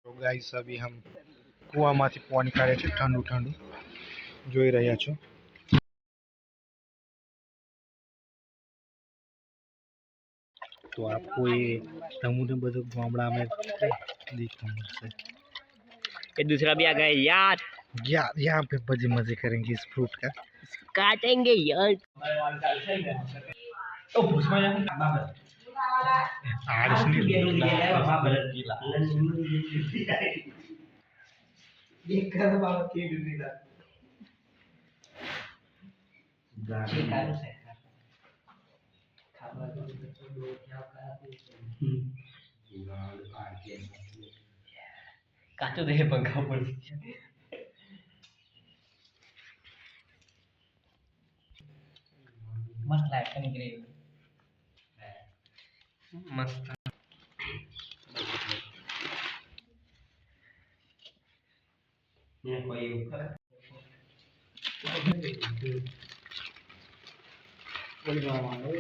तो गाइस अभी हम કૂવામાંથી પાણી કાઢે છે ઠંડુ ઠંડુ જોઈ રહ્યા છો। तो आपको ये समुद्र बदल गामड़ा में देखने मिलता है। ये दूसरा भी आ गया यार। यहाँ पे बजे मजे करेंगे इस फ्रूट का, काटेंगे यार। तो काचो दे पंखा पर मस्त लाइट का निकले मस्त ये कोई ऊपर कोई गावा है